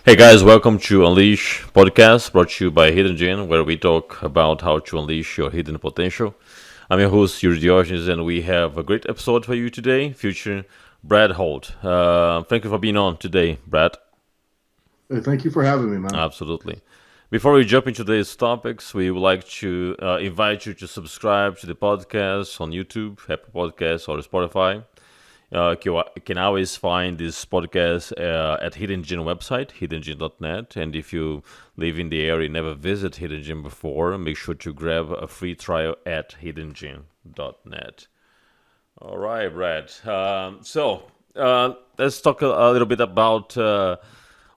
Hey guys, welcome to Unleash podcast brought to you by Hidden Gene, where we talk about how to unleash your hidden potential. I'm your host, Yuri Diogenes, and we have a great episode for you today featuring Brad Holt. Thank you for being on today, Brad. Hey, thank you for having me, man. Absolutely. Before we jump into today's topics, we would like to invite you to subscribe to the podcast on YouTube, Apple Podcasts, or Spotify. You can always find this podcast at Hidden Gym website, hiddengym.net. And if you live in the area and never visit Hidden Gym before, make sure to grab a free trial at hiddengym.net. All right, Brad. Let's talk a little bit about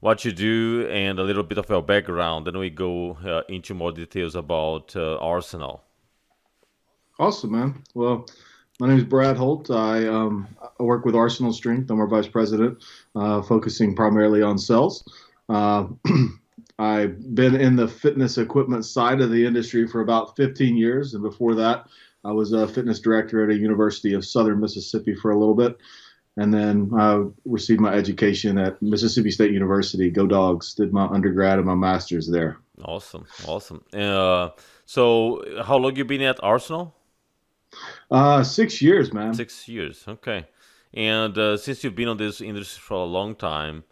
what you do and a little bit of your background. Then we go into more details about Arsenal. Awesome, man. Well, my name is Brad Holt. I work with Arsenal Strength. I'm our vice president, focusing primarily on sales. Uh, I've been in the fitness equipment side of the industry for about 15 years, and before that, I was a fitness director at a University of Southern Mississippi for a little bit, and then I received my education at Mississippi State University. Go Dogs! Did my undergrad and my master's there. Awesome, awesome. So, how long you been at Arsenal? 6 years, man. 6 years. Okay. And since you've been on this industry for a long time,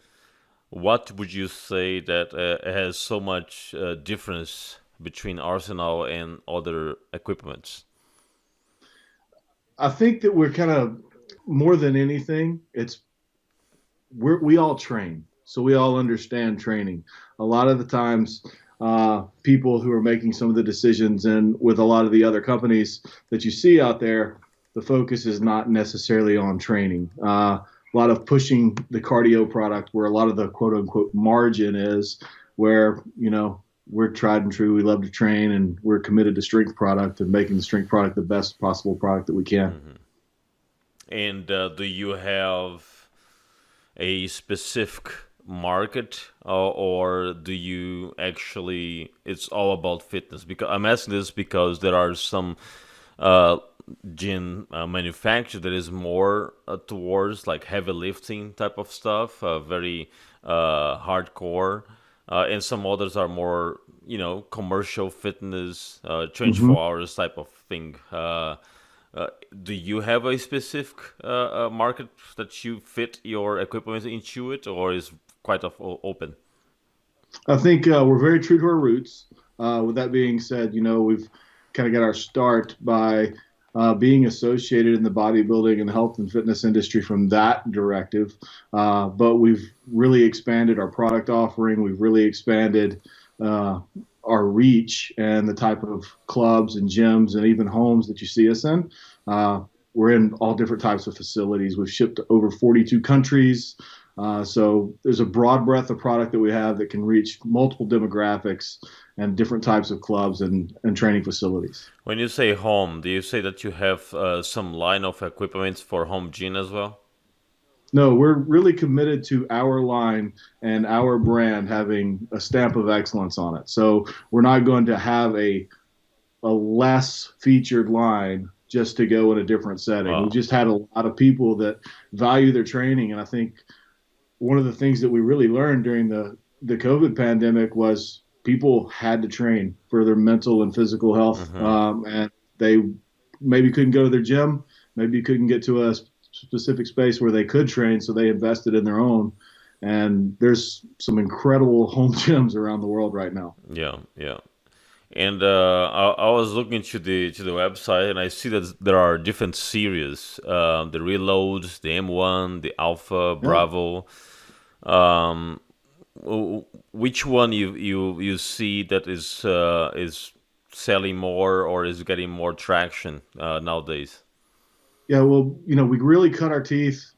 what would you say that has so much difference between Arsenal and other equipments? I think that we're kind of more than anything, we all train, so we all understand training. A lot of the times, people who are making some of the decisions and with a lot of the other companies that you see out there, the focus is not necessarily on training. A lot of pushing the cardio product, where a lot of the quote unquote margin is, where we're tried and true. We love to train, and we're committed to strength product and making the strength product the best possible product that we can. And do you have a specific market, or do you actually, it's all about fitness? Because I'm asking this because there are some uh, gym manufacturer that is more towards like heavy lifting type of stuff, very hardcore, and some others are more, commercial fitness, hmm 24 hours type of thing. Uh, do you have a specific market that you fit your equipment into it, or is quite open? I think we're very true to our roots. With that being said, we've kind of got our start by being associated in the bodybuilding and health and fitness industry from that directive. But we've really expanded our product offering. We've really expanded uh, our reach and the type of clubs and gyms and even homes that you see us in. We're in all different types of facilities. We've shipped to over 42 countries. So there's a broad breadth of product that we have that can reach multiple demographics and different types of clubs and training facilities. When you say home, do you say that you have some line of equipment for home gym as well? No, we're really committed to our line and our brand having a stamp of excellence on it. So we're not going to have a less featured line just to go in a different setting. We've Wow. just had a lot of people that value their training, and I think one of the things that we really learned during the COVID pandemic was people had to train for their mental and physical health, Hmm. and they maybe couldn't go to their gym, maybe couldn't get to a specific space where they could train, so they invested in their own. And there's some incredible home gyms around the world right now. Yeah, yeah. And I was looking to the website, and I see that there are different series: the Reload, the M1, the Alpha, Yeah. Bravo. Um, which one you see that is selling more or is getting more traction nowadays? Yeah, well, we really cut our teeth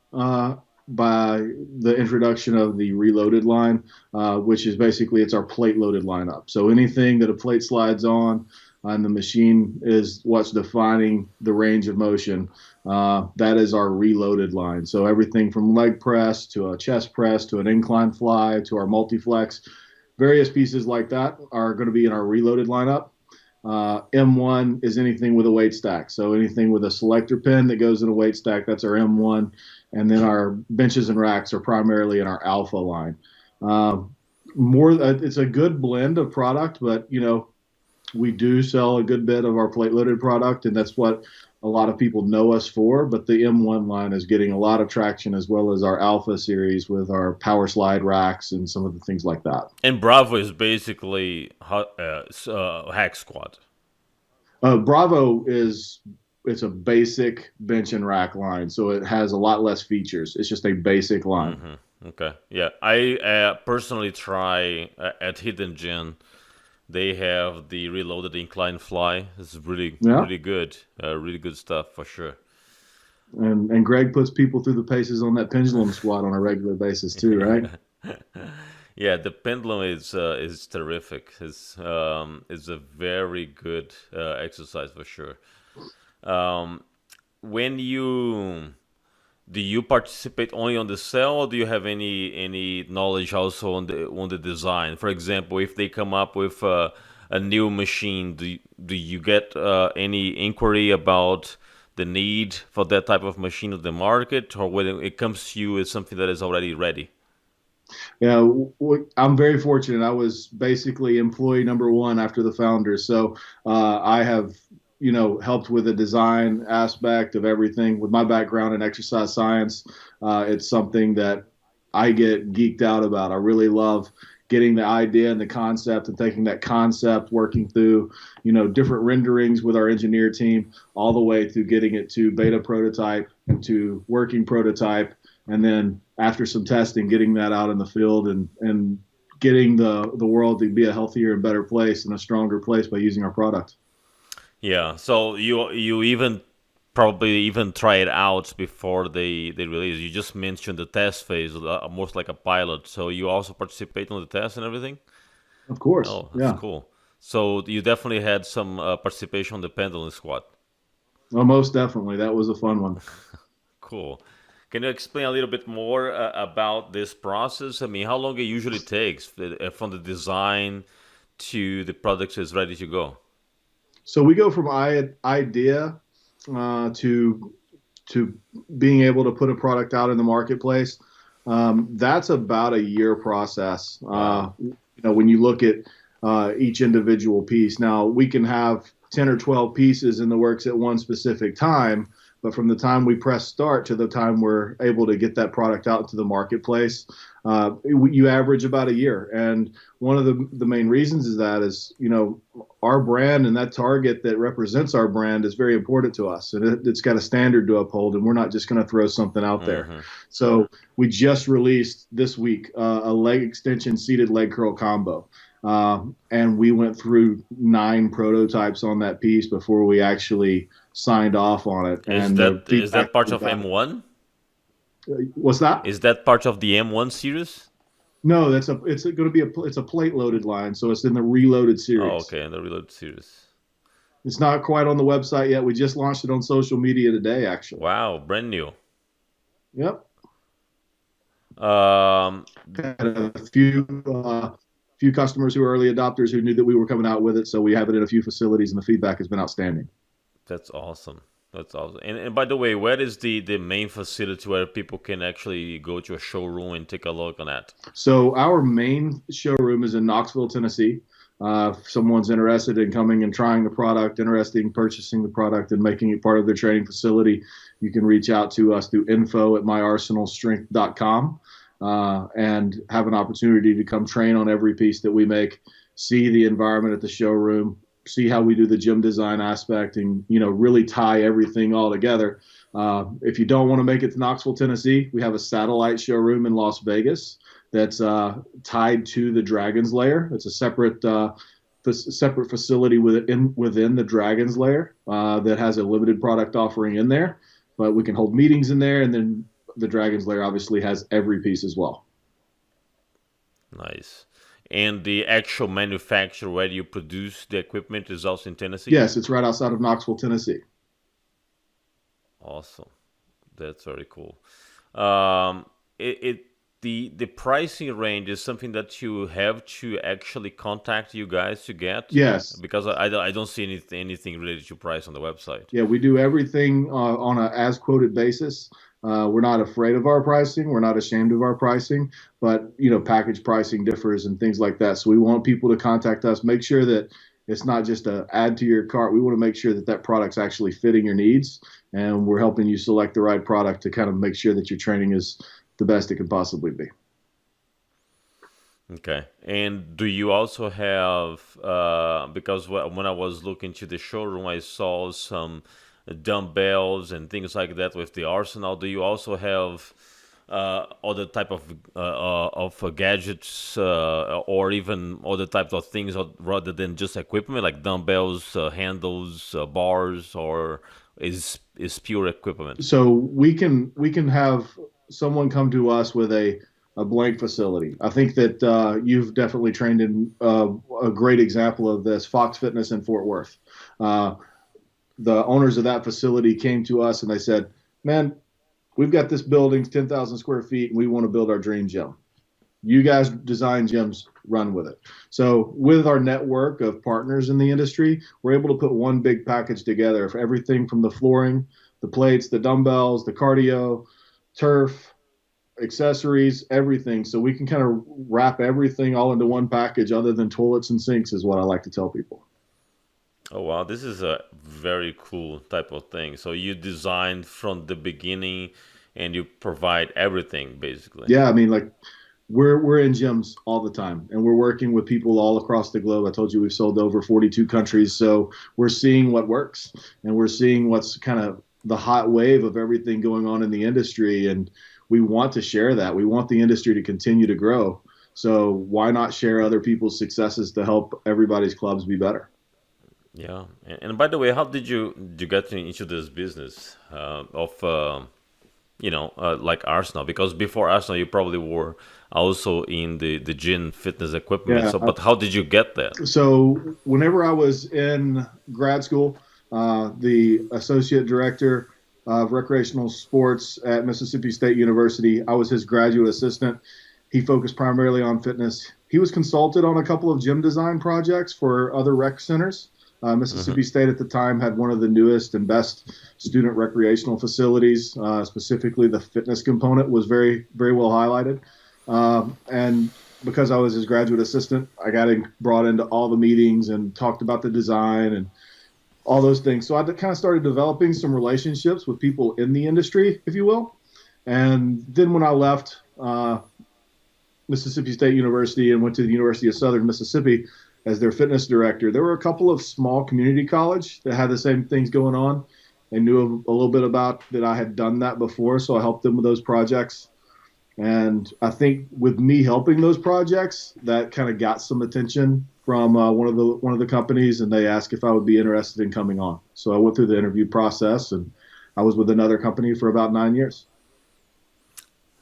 by the introduction of the reloaded line, which is basically it's our plate loaded lineup. So anything that a plate slides on and the machine is what's defining the range of motion. That is our reloaded line. So everything from leg press to a chest press to an incline fly to our multiflex, various pieces like that are going to be in our reloaded lineup. M1 is anything with a weight stack. So anything with a selector pin that goes in a weight stack, that's our M1. And then our benches and racks are primarily in our alpha line. More, it's a good blend of product, but we do sell a good bit of our plate loaded product, and that's what a lot of people know us for. But the M1 line is getting a lot of traction, as well as our Alpha series with our power slide racks and some of the things like that. And Bravo is basically hack squat. Bravo is it's a basic bench and rack line, so it has a lot less features. It's just a basic line. Okay, yeah. I personally try at Hidden Gym. They have the reloaded Incline Fly. It's Yeah, really good stuff for sure. and Greg puts people through the paces on that pendulum squat on a regular basis too, right? Yeah, the pendulum is terrific. It's a very good exercise for sure. Um, when you do you participate only on the sell, or do you have any knowledge also on the design? For example, if they come up with a new machine, do you get any inquiry about the need for that type of machine on the market, or when it comes to you, it's something that is already ready? Yeah, I'm very fortunate. I was basically employee number one after the founder, so I have helped with the design aspect of everything. With my background in exercise science, it's something that I get geeked out about. I really love getting the idea and the concept and taking that concept, working through different renderings with our engineer team, all the way through getting it to beta prototype and to working prototype, and then after some testing, getting that out in the field and getting the world to be a healthier and better place and a stronger place by using our product. Yeah, so you even probably even try it out before they release. You just mentioned the test phase, almost like a pilot. So you also participate on the test and everything. Of course, Oh, that's yeah. cool. So you definitely had some participation on the pendulum squat. Well, most definitely, that was a fun one. Cool. Can you explain a little bit more about this process? I mean, how long it usually takes from the design to the product is ready to go? So we go from idea to being able to put a product out in the marketplace. That's about a year process. Wow. When you look at each individual piece, now we can have 10 or 12 pieces in the works at one specific time, but from the time we press start to the time we're able to get that product out into the marketplace, you average about a year. And one of the main reasons is that is, our brand and that target that represents our brand is very important to us. And it's got a standard to uphold, and we're not just going to throw something out there. Mm-hmm. So we just released this week a leg extension seated leg curl combo. And we went through 9 prototypes on that piece before we actually signed off on it. Is And the that feedback part we of got, M1? what's that? Is that part of the M1 series? No, it's going to be it's a plate loaded line, so it's in the reloaded Oh, series. okay, in the reload series. It's not quite on the website yet. We just launched it on social media today, actually. Wow, brand new. Yep. Um, Had a few customers who are early adopters who knew that we were coming out with it, so we have it in a few facilities, and the feedback has been outstanding. that's awesome. That's awesome. And by the way, where is the main facility where people can actually go to a showroom and take a look on that? So our main showroom is in Knoxville, Tennessee. If someone's interested in coming and trying the product, interested in purchasing the product and making it part of their training facility, you can reach out to us through info@myarsenalstrength.com and have an opportunity to come train on every piece that we make, see the environment at the showroom, see how we do the gym design aspect, and really tie everything all together. If you don't want to make it to Knoxville, Tennessee, we have a satellite showroom in Las Vegas that's tied to the Dragon's Lair. It's a separate facility within the Dragon's Lair that has a limited product offering in there, but we can hold meetings in there, and then the Dragon's Lair obviously has every piece as well. Nice. And the actual manufacturer where you produce the equipment is also in Tennessee? Yes, it's right outside of Knoxville, Tennessee. Awesome. That's very cool. It the pricing range is something that you have to actually contact you guys to get, Yes. because I don't see anything related to price on the website. Yeah, we do everything on a as quoted basis. We're not afraid of our pricing. We're not ashamed of our pricing, but package pricing differs and things like that. So we want people to contact us, make sure that it's not just a add to your cart. We want to make sure that that product's actually fitting your needs, and we're helping you select the right product to kind of make sure that your training is the best it can possibly be. Okay. And do you also have, because when I was looking to the showroom, I saw some dumbbells and things like that with the arsenal. Do you also have other type of gadgets or even other types of things rather than just equipment like dumbbells, handles, bars, or is pure equipment? So we can have someone come to us with a blank facility. I think that you've definitely trained in a great example of this, Fox Fitness in Fort Worth. Uh, the owners of that facility came to us and they said, "Man, we've got this building, 10,000 square feet, and we want to build our dream gym. You guys design gyms, run with it." So with our network of partners in the industry, we're able to put one big package together for everything from the flooring, the plates, the dumbbells, the cardio, turf, accessories, everything. So we can kind of wrap everything all into one package other than toilets and sinks is what I like to tell people. Oh wow, this is a very cool type of thing. So you design from the beginning and you provide everything basically. Yeah, I mean, like we're in gyms all the time and we're working with people all across the globe. I told you we've sold to over 42 countries, so we're seeing what works and we're seeing what's kind of the hot wave of everything going on in the industry, and we want to share that. We want the industry to continue to grow, so why not share other people's successes to help everybody's clubs be better? Yeah. And by the way, how did you get into this business of like Arsenal? Because before Arsenal, you probably were also in the gym fitness equipment. Yeah. So, but how did you get that? So whenever I was in grad school, the associate director of recreational sports at Mississippi State University, I was his graduate assistant. He focused primarily on fitness. He was consulted on a couple of gym design projects for other rec centers. Hmm. Mississippi State at the time had one of the newest and best student recreational facilities. Specifically, the fitness component was very, very well highlighted. And because I was his graduate assistant, I got brought into all the meetings and talked about the design and all those things. So I kind of started developing some relationships with people in the industry, if you will. And then when I left Mississippi State University and went to the University of Southern Mississippi as their fitness director, there were a couple of small community college that had the same things going on. They knew a little bit about that I had done that before, so I helped them with those projects. And I think with me helping those projects, that kind of got some attention from one of the companies, and they asked if I would be interested in coming on. So I went through the interview process, and I was with another company for about 9 years.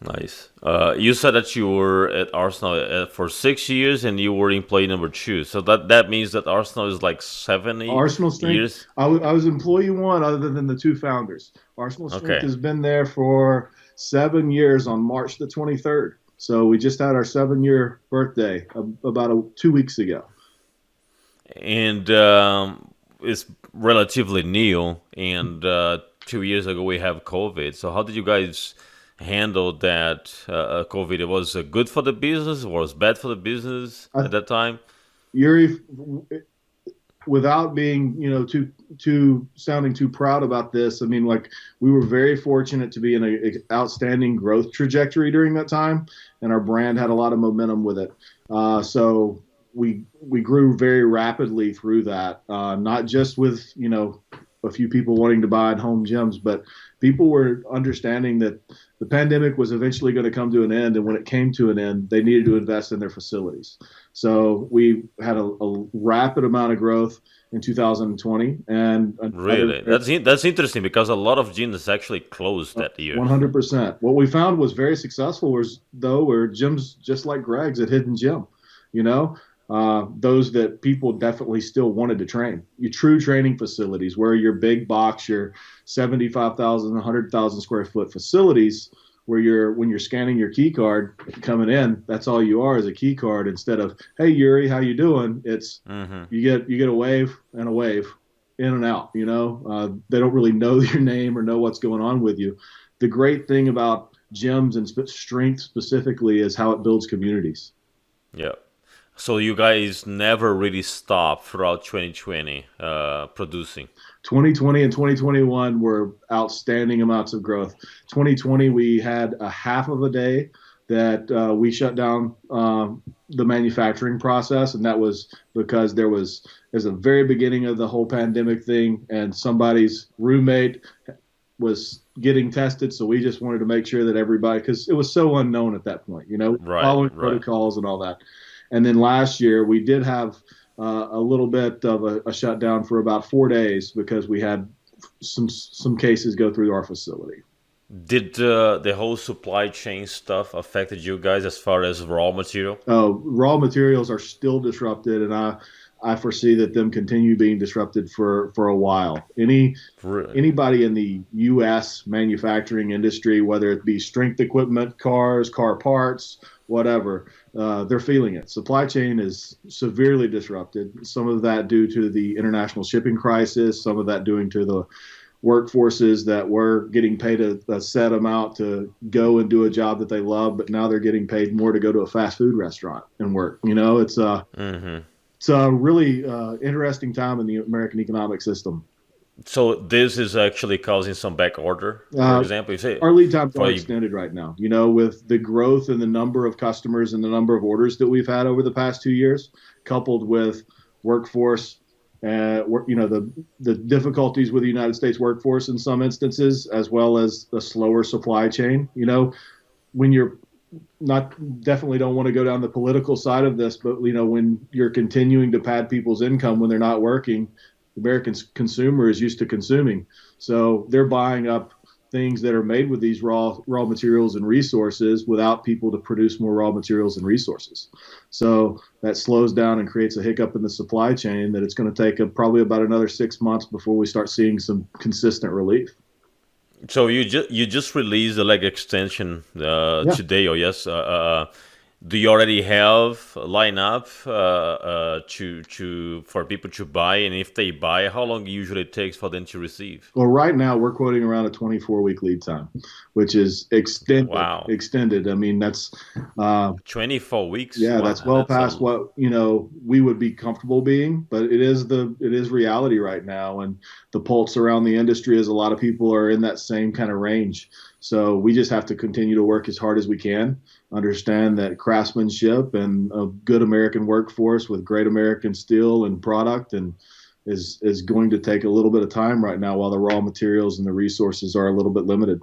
Nice. You said that you were at Arsenal for 6 years and you were employee number two. So that means that Arsenal is like 70 Arsenal Strength, years. I was employee one, other than the two founders. Arsenal Strength Okay. has been there for 7 years on March the 23rd. So we just had our 7 year birthday about 2 weeks ago. And it's relatively new. And 2 years ago we have COVID. So how did you guys handle that COVID? It was good for the business, or was bad for the business I, at that time? Yuri, without being too sounding too proud about this, I mean, like, we were very fortunate to be in an outstanding growth trajectory during that time, and our brand had a lot of momentum with it. So we grew very rapidly through that, not just with a few people wanting to buy at home gyms, but people were understanding that the pandemic was eventually going to come to an end, and when it came to an end, they needed to invest in their facilities. So we had a rapid amount of growth in 2020, and another Really? That's interesting because a lot of gyms actually closed that year. 100%. What we found was very successful was though were gyms just like Greg's at Hidden Gym, you know, those that people definitely still wanted to train. Your true training facilities, where your big box, your 75,000, 100,000 square foot facilities, where when you're scanning your key card coming in, that's all you are is a key card. Instead of, "Hey Yuri, how you doing?" It's Hmm. you get a wave and a wave, in and out. They don't really know your name or know what's going on with you. the great thing about gyms and strength specifically is how it builds communities. Yeah. So you guys never really stopped throughout 2020 producing. 2020 and 2021 were outstanding amounts of growth. 2020, we had a half of a day that we shut down the manufacturing process, and that was because there was, as the very beginning of the whole pandemic thing, and somebody's roommate was getting tested. So we just wanted to make sure that everybody, because it was so unknown at that point, Right, following right. protocols and all that. And then last year we did have a little bit of a shutdown for about 4 days because we had some cases go through our facility. Did the whole supply chain stuff affected you guys as far as raw material? Raw materials are still disrupted, and I foresee that them continue being disrupted for a while. Really? Anybody in the U.S. manufacturing industry, whether it be strength equipment, cars, car parts, whatever, they're feeling it. Supply chain is severely disrupted. Some of that due to the international shipping crisis, some of that due to the workforces that were getting paid a set amount to go and do a job that they love, but now they're getting paid more to go to a fast food restaurant and work. Hmm. It's a really interesting time in the American economic system. So this is actually causing some back order. For Uh, example, you say our lead times for are you, extended right now. With the growth and the number of customers and the number of orders that we've had over the past 2 years, coupled with workforce, the difficulties with the United States workforce in some instances, as well as the slower supply chain. When you're not definitely don't want to go down the political side of this, but when you're continuing to pad people's income when they're not working, the American consumer is used to consuming, so they're buying up things that are made with these raw materials and resources without people to produce more raw materials and resources. So that slows down and creates a hiccup in the supply chain that it's going to take probably about another 6 months before we start seeing some consistent relief. so you just released the leg extension Yeah. today, or yes? Do you already have a lineup to for people to buy? And if they buy, how long usually it takes for them to receive? Well, right now we're quoting around a 24-week lead time, which is extended. Wow, Extended. I mean, that's 24 weeks. yeah, Wow, that's well that's past a what we would be comfortable being, but it is reality right now, and the pulse around the industry is a lot of people are in that same kind of range. So we just have to continue to work as hard as we can, understand that craftsmanship and a good American workforce with great American steel and product and is going to take a little bit of time right now while the raw materials and the resources are a little bit limited.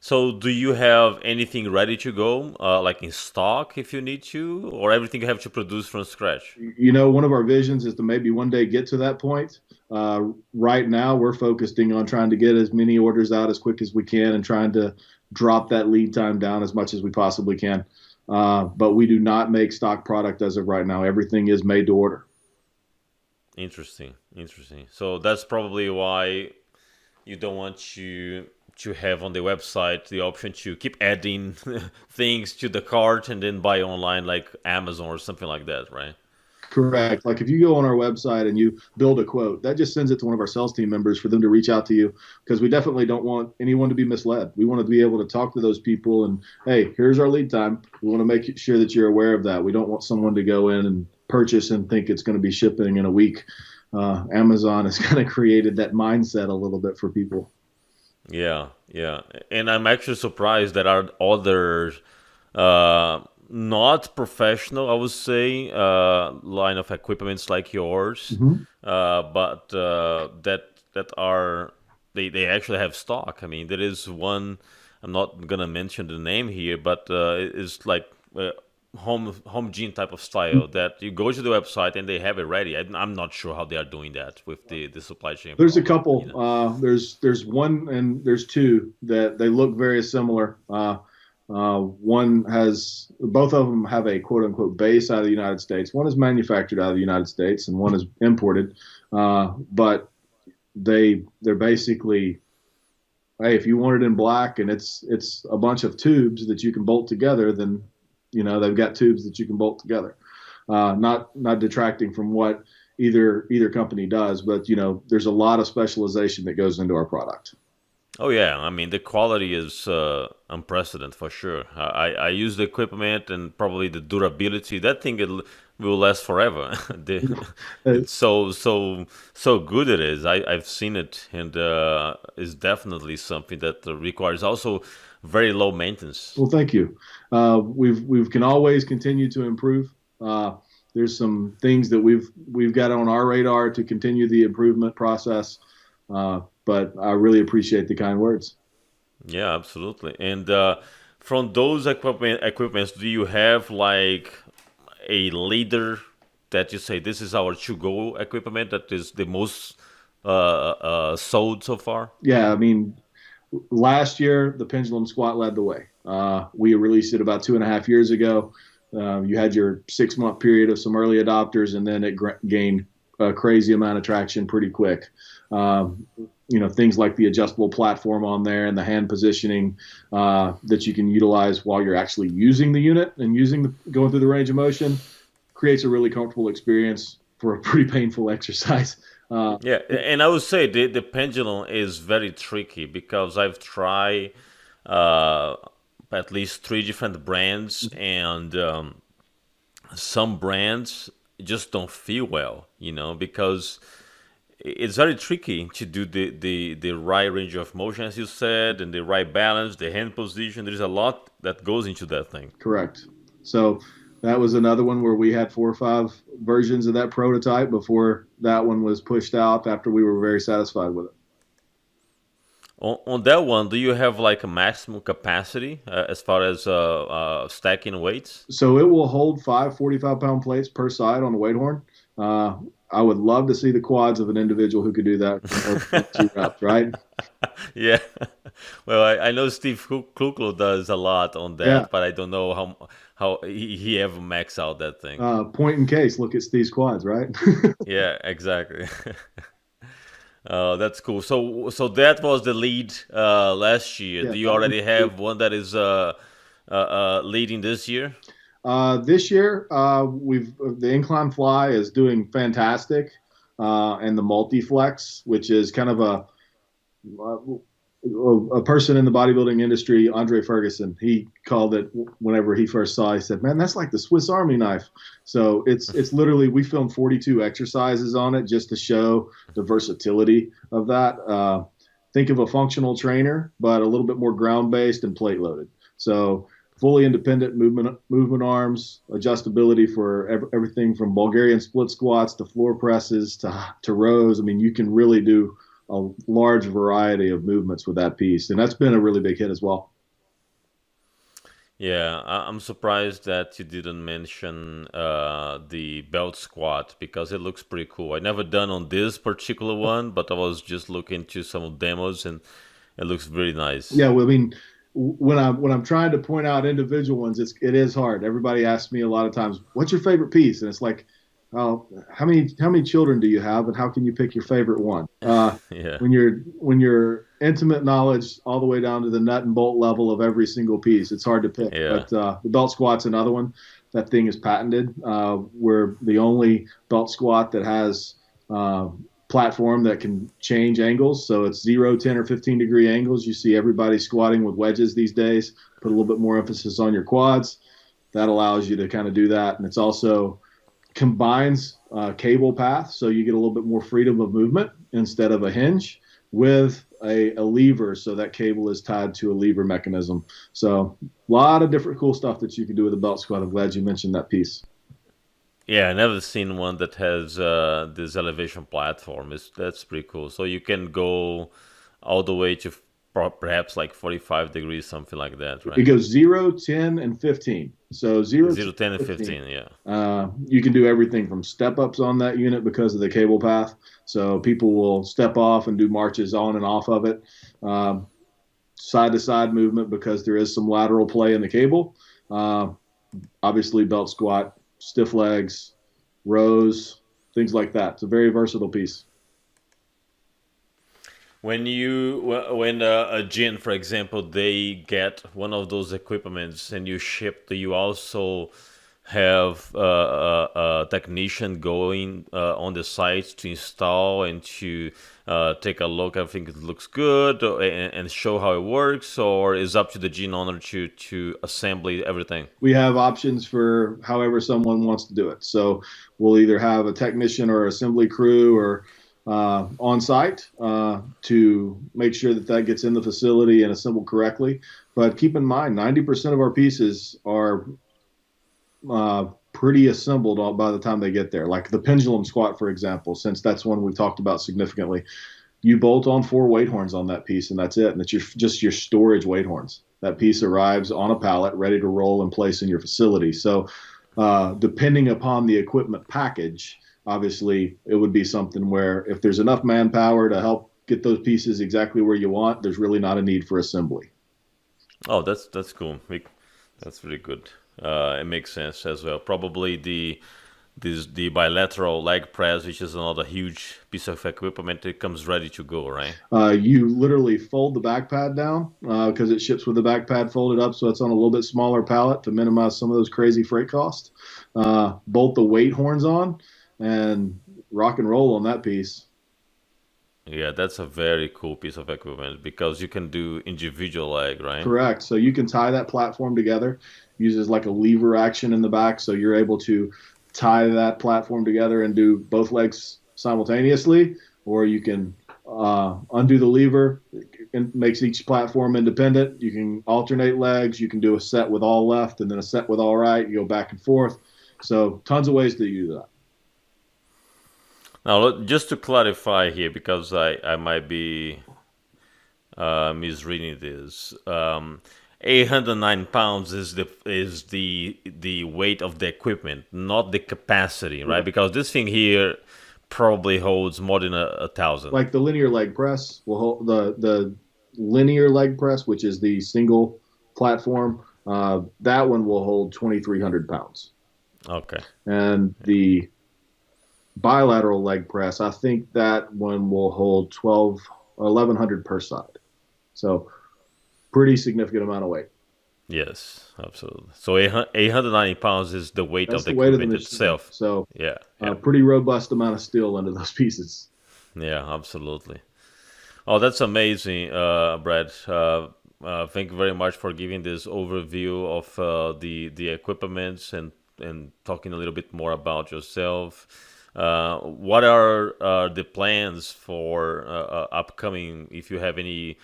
So, do you have anything ready to go, like in stock if you need to, or everything you have to produce from scratch? One of our visions is to maybe one day get to that point. Right now, we're focusing on trying to get as many orders out as quick as we can and trying to drop that lead time down as much as we possibly can. But we do not make stock product as of right now. Everything is made to order. Interesting, interesting. So that's probably why you don't want to have on the website the option to keep adding things to the cart and then buy online like Amazon or something like that, right? Correct. Like if you go on our website and you build a quote, that just sends it to one of our sales team members for them to reach out to you because we definitely don't want anyone to be misled. We want to be able to talk to those people and, hey, here's our lead time. We want to make sure that you're aware of that. We don't want someone to go in and purchase and think it's going to be shipping in a week. Amazon has kind of created that mindset a little bit for people. Yeah, yeah. And I'm actually surprised that our other uh, not professional, I would say, line of equipments like yours, Mhm. but that are they actually have stock. I mean, there is one. I'm not gonna mention the name here, but it's like home gym type of style that you go to the website and they have it ready. I'm not sure how they are doing that with the supply chain There's a problem. couple. There's one and there's two that they look very similar. One has both of them have a quote unquote base out of the United States. One is manufactured out of the United States, and one is imported. But they're basically, hey, if you want it in black and it's a bunch of tubes that you can bolt together, then they've got tubes that you can bolt together. Not detracting from what either company does, but there's a lot of specialization that goes into our product. Oh yeah, I mean the quality is unprecedented for sure. I use the equipment and probably the durability. That thing will last forever. Uh, It's so good it is. I've seen it, and it's definitely something that requires also very low maintenance. well, thank you. We can always continue to improve. Uh, there's some things that we've got on our radar to continue the improvement process. But I really appreciate the kind words. Yeah, absolutely. And from those equipments, do you have like a leader that you say this is our to go equipment that is the most sold so far? Yeah, I mean, last year the Pendulum Squat led the way. We released it about 2.5 years ago. You had your 6 month period of some early adopters, and then it gained a crazy amount of traction pretty quick. Um, things like the adjustable platform on there and the hand positioning that you can utilize while you're actually using the unit and going through the range of motion creates a really comfortable experience for a pretty painful exercise. Uh, Yeah, and I would say the pendulum is very tricky because I've tried uh, at least three different brands, and some brands just don't feel well, because it's very tricky to do the right range of motion, as you said, and the right balance, the hand position. There's a lot that goes into that thing. Correct. So that was another one where we had 4 or 5 versions of that prototype before that one was pushed out after we were very satisfied with it. On that one, do you have like a maximum capacity as far as stacking weights? So it will hold 5 45 pound plates per side on the weight horn. Uh, I would love to see the quads of an individual who could do that in more than 2 reps, right? Yeah. Well, I know Steve Kuklo does a lot on Yeah. that, but I don't know how he ever max out that thing. Point in case, look at Steve's quads, right? Yeah, exactly. That's cool. So that was the lead last year. Yeah, Do you that was already have one that is leading this year? this year. We've the Incline Fly is doing fantastic, and the Multiflex, which is kind of a person in the bodybuilding industry, Andre Ferguson, he called it whenever he first saw it, he said, "Man, that's like the Swiss Army knife." So it's literally we filmed 42 exercises on it just to show the versatility of that. Think of a functional trainer, but a little bit more ground based and plate loaded. So fully independent movement arms, adjustability for everything from Bulgarian split squats to floor presses to rows. I mean, you can really do a large variety of movements with that piece, and that's been a really big hit as well. Yeah, I'm surprised that you didn't mention the belt squat because it looks pretty cool. I never done on this particular one, but I was just looking to some demos and it looks very nice. Yeah, well, I mean, when I'm trying to point out individual ones, it is hard. Everybody asks me a lot of times, "What's your favorite piece?" And it's like, "Oh, how many children do you have, and how can you pick your favorite one?" Yeah. When you're intimate knowledge all the way down to the nut and bolt level of every single piece, it's hard to pick. Yeah. But the belt squat's another one. That thing is patented. We're the only belt squat that has uh, platform that can change angles. So it's 0, 10, or 15 degree angles. You see everybody squatting with wedges these days. Put a little bit more emphasis on your quads. That allows you to kind of do that. And it's also combines cable path. So you get a little bit more freedom of movement instead of a hinge with a lever. So that cable is tied to a lever mechanism. So a lot of different cool stuff that you can do with a belt squat. I'm glad you mentioned that piece. Yeah, I never seen one that has this elevation platform. That's pretty cool. So you can go all the way to perhaps like 45 degrees, something like that, It right? goes 0, 10, and 15. So 0, 10, 0, 10, and 15. 15, yeah. You can do everything from step ups on that unit because of the cable path. So people will step off and do marches on and off of it. Um, Side to side movement because there is some lateral play in the cable. Uh, Obviously, belt squat, stiff legs, rows, things like that. It's a very versatile piece. When a gym, for example, they get one of those equipments and you ship, do you also have a technician going on the site to install and to take a look. I think it looks good and show how it works, or is up to the gene owner to assemble everything. We have options for however someone wants to do it. So we'll either have a technician or assembly crew or on site to make sure that that gets in the facility and assembled correctly. But keep in mind, 90% of our pieces are pretty assembled all by the time they get there. Like the pendulum squat, for example, since that's one we've talked about significantly. You bolt on 4 weight horns on that piece, and that's it. And it's just your storage weight horns. That piece arrives on a pallet, ready to roll and place in your facility. So, depending upon the equipment package, obviously it would be something where if there's enough manpower to help get those pieces exactly where you want, there's really not a need for assembly. Oh, that's cool. That's really good. It makes sense as well. Probably the bilateral leg press, which is another huge piece of equipment, it comes ready to go, right? You literally fold the back pad down because it ships with the back pad folded up, so it's on a little bit smaller pallet to minimize some of those crazy freight costs. Bolt the weight horns on and rock and roll on that piece. Yeah, that's a very cool piece of equipment because you can do individual leg, right? Correct. So you can tie that platform together. Uses like a lever action in the back, so you're able to tie that platform together and do both legs simultaneously, or you can undo the lever. It makes each platform independent. You can alternate legs. You can do a set with all left and then a set with all right. You go back and forth. So tons of ways to use that. Now, just to clarify here, because I might be misreading this. 809 pounds is the weight of the equipment, not the capacity, right? Because this thing here probably holds more than a thousand. Like the linear leg press will hold the linear leg press, which is the single platform. That one will hold 2,300 pounds, Okay. and the bilateral leg press, I think that one will hold 12 or 1,100 per side. So pretty significant amount of weight. Yes, absolutely. So 890 pounds is the weight of That's the the weight of the equipment machine. itself. So Yeah, yeah, pretty robust amount of steel under those pieces. yeah, absolutely. Oh, that's amazing, Brad. Thank you very much for giving this overview of the equipments and talking a little bit more about yourself. What are the plans for upcoming? If you have any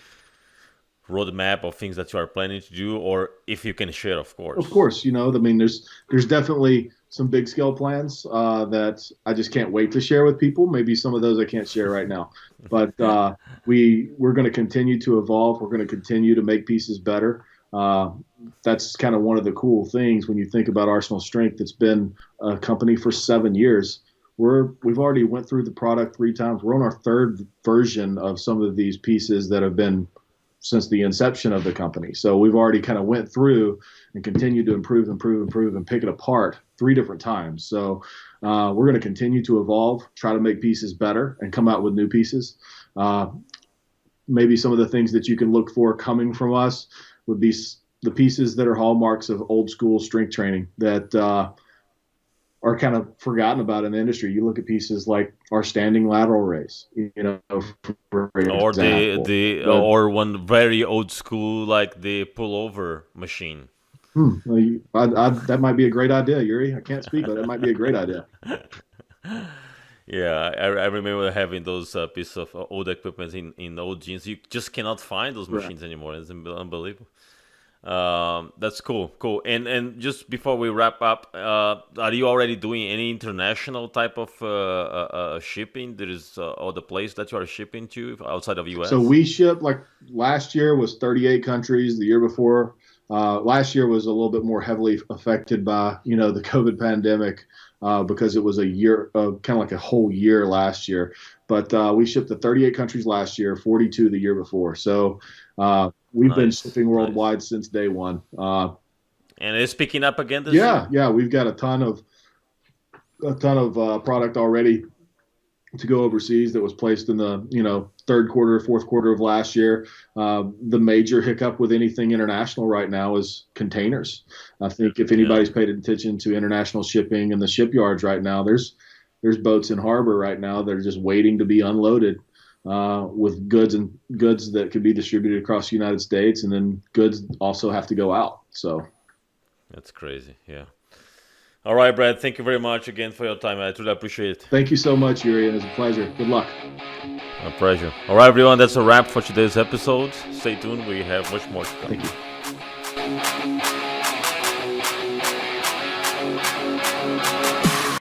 roadmap of things that you are planning to do, or if you can share, of Of course. course, I mean, there's definitely some big scale plans that I just can't wait to share with people. Maybe some of those I can't share right now, but we're going to continue to evolve. We're going to continue to make pieces better. Uh, that's kind of one of the cool things when you think about Arsenal Strength. It's been a company for 7 years. We've already went through the product 3 times. We're on our third version of some of these pieces that have been since the inception of the company. So we've already kind of went through and continued to improve, and pick it apart 3 different times. So we're going to continue to evolve, try to make pieces better, and come out with new pieces. Uh, Maybe some of the things that you can look for coming from us would be the pieces that are hallmarks of old school strength training that are kind of forgotten about in the industry. You look at pieces like our standing lateral raise, for Or the example. the The or one very old school like the pullover machine. That might be a great idea, Yuri. I can't speak, but that might be a great idea. Yeah, I remember having those pieces of old equipment in old jeans. You just cannot find those Correct. machines anymore. It's unbelievable. That's cool. And just before we wrap up, are you already doing any international type of shipping? There is other place that you are shipping to outside of So US. we ship like last year was 38 countries. The year before, last year was a little bit more heavily affected by the COVID pandemic because it was a year, kind of like a whole year last year. But we shipped to 38 countries last year, 42 the year before. So we've been Nice, shipping nice. worldwide since day one. And it's picking up again this Yeah, year. yeah, we've got a ton of product already to go overseas that was placed in the third quarter, fourth quarter of last year. The major hiccup with anything international right now is containers. I think if Yeah. anybody's paid attention to international shipping and the shipyards right now, there's boats in harbor right now that are just waiting to be unloaded with goods that could be distributed across the United States, and then goods also have to go out. So That's crazy. Yeah. All right, Brad. Thank you very much again for your time. I truly appreciate it. thank you so much, Yuri, and it's a pleasure. Good luck. My pleasure. All right, everyone. That's a wrap for today's episode. Stay tuned. We have much more to come. Thank you.